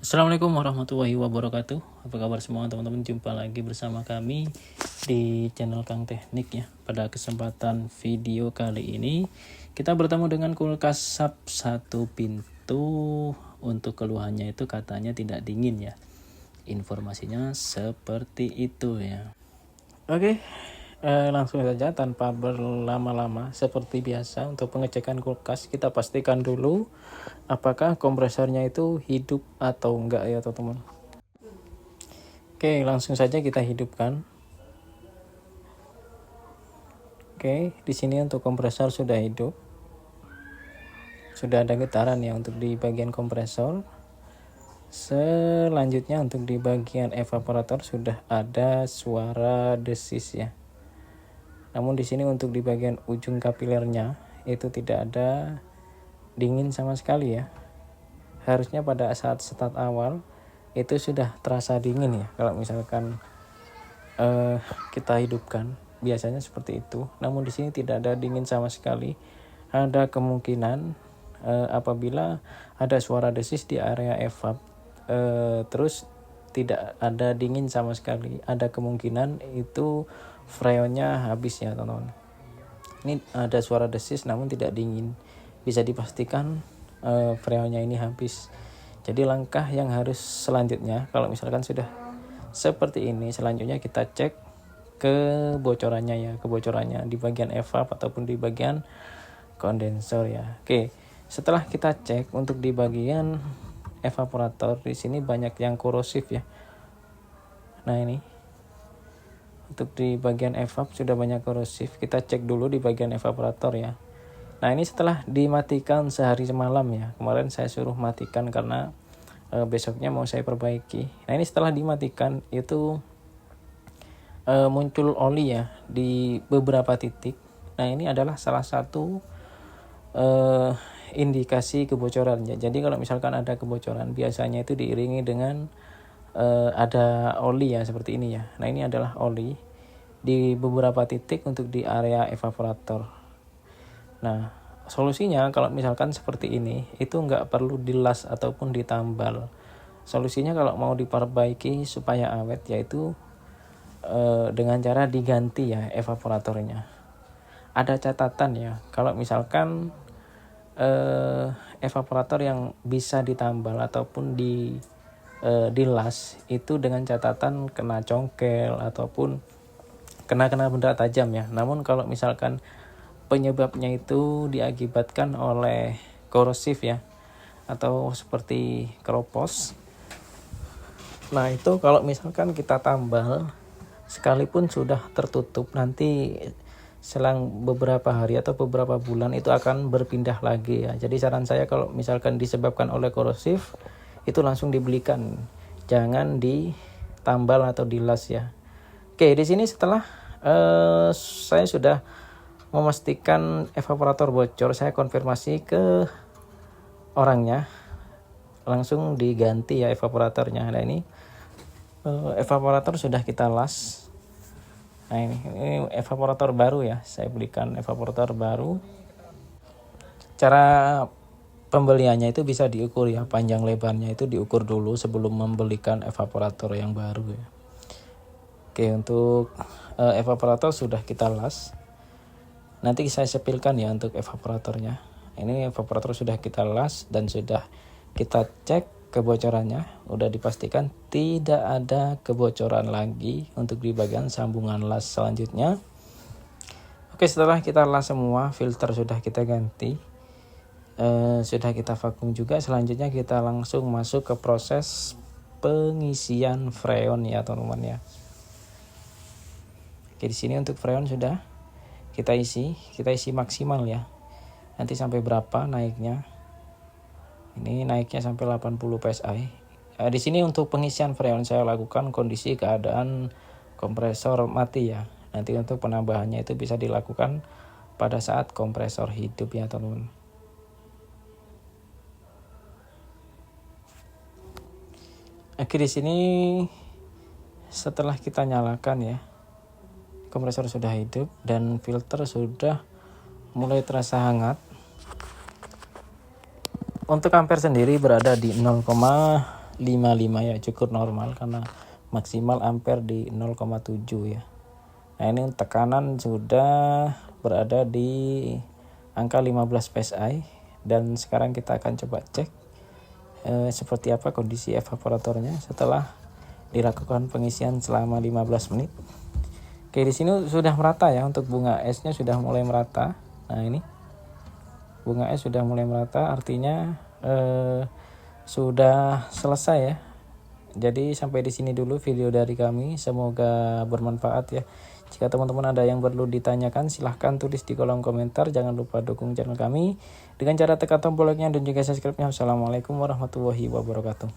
Assalamualaikum warahmatullahi wabarakatuh. Apa kabar semua teman-teman? Jumpa lagi bersama kami di channel Kang Teknik ya. Pada kesempatan video kali ini kita bertemu dengan kulkas SAP 1 pintu. Untuk keluhannya itu katanya tidak dingin ya. Informasinya seperti itu ya. Oke, langsung saja tanpa berlama-lama. Seperti biasa untuk pengecekan kulkas kita pastikan dulu apakah kompresornya itu hidup atau enggak ya teman-teman. Oke, langsung saja kita hidupkan. Oke, di sini untuk kompresor sudah hidup. Sudah ada getaran ya untuk di bagian kompresor. Selanjutnya untuk di bagian evaporator sudah ada suara desis ya. Namun di sini untuk di bagian ujung kapilernya itu tidak ada dingin sama sekali ya. Harusnya pada saat start awal itu sudah terasa dingin ya. Kalau misalkan kita hidupkan biasanya seperti itu. Namun di sini tidak ada dingin sama sekali. Ada kemungkinan apabila ada suara desis di area evap terus tidak ada dingin sama sekali, ada kemungkinan itu freonnya habis ya teman-teman. Ini ada suara desis namun tidak dingin, bisa dipastikan freonnya ini habis. Jadi langkah yang harus selanjutnya kalau misalkan sudah seperti ini, selanjutnya kita cek kebocorannya ya, kebocorannya di bagian evap ataupun di bagian kondensor ya. Oke, setelah kita cek untuk di bagian evaporator, di sini banyak yang korosif ya. Nah ini untuk di bagian evap sudah banyak korosif. Kita cek dulu di bagian evaporator ya. Nah ini setelah dimatikan sehari semalam ya. Kemarin saya suruh matikan karena besoknya mau saya perbaiki. Nah ini setelah dimatikan itu muncul oli ya di beberapa titik. Nah ini adalah salah satu indikasi kebocorannya. Jadi kalau misalkan ada kebocoran biasanya itu diiringi dengan ada oli ya seperti ini ya. Nah ini adalah oli di beberapa titik untuk di area evaporator. Nah solusinya kalau misalkan seperti ini itu nggak perlu dilas ataupun ditambal. Solusinya kalau mau diperbaiki supaya awet yaitu dengan cara diganti ya evaporatornya. Ada catatan ya kalau misalkan evaporator yang bisa ditambal ataupun dilas itu dengan catatan kena congkel ataupun kena benda tajam ya. Namun kalau misalkan penyebabnya itu diakibatkan oleh korosif ya atau seperti keropos, nah itu kalau misalkan kita tambal sekalipun sudah tertutup, nanti selang beberapa hari atau beberapa bulan itu akan berpindah lagi ya. Jadi saran saya kalau misalkan disebabkan oleh korosif itu langsung dibelikan, jangan ditambal atau dilas ya. Oke, di sini setelah saya sudah memastikan evaporator bocor, saya konfirmasi ke orangnya, langsung diganti ya evaporatornya. Nah ini evaporator sudah kita las. Nah ini evaporator baru ya, saya belikan evaporator baru. Cara pembeliannya itu bisa diukur ya, panjang lebarnya itu diukur dulu sebelum membelikan evaporator yang baru ya. Oke, untuk evaporator sudah kita las. Nanti saya sepilkan ya untuk evaporatornya. Ini evaporator sudah kita las dan sudah kita cek kebocorannya. Udah dipastikan tidak ada kebocoran lagi untuk di bagian sambungan las selanjutnya. Oke, setelah kita las semua, filter sudah kita ganti. Sudah kita vakum juga. Selanjutnya kita langsung masuk ke proses pengisian freon ya teman-teman ya. Oke, di sini untuk freon sudah kita isi maksimal ya. Nanti sampai berapa naiknya? Ini naiknya sampai 80 psi. Di sini untuk pengisian freon saya lakukan kondisi keadaan kompresor mati ya. Nanti untuk penambahannya itu bisa dilakukan pada saat kompresor hidup ya teman-teman. Oke, di sini setelah kita nyalakan ya, kompresor sudah hidup dan filter sudah mulai terasa hangat. Untuk ampere sendiri berada di 0,5 ya, cukup normal karena maksimal ampere di 0,7 ya. Nah ini tekanan sudah berada di angka 15 psi, dan sekarang kita akan coba cek seperti apa kondisi evaporatornya setelah dilakukan pengisian selama 15 menit. Oke, di sini sudah merata ya, untuk bunga esnya sudah mulai merata. Nah ini bunga es sudah mulai merata, artinya sudah selesai ya. Jadi sampai di sini dulu video dari kami, semoga bermanfaat ya. Jika teman-teman ada yang perlu ditanyakan, silahkan tulis di kolom komentar. Jangan lupa dukung channel kami dengan cara tekan tombol like-nya dan juga subscribe-nya. Wassalamualaikum warahmatullahi wabarakatuh.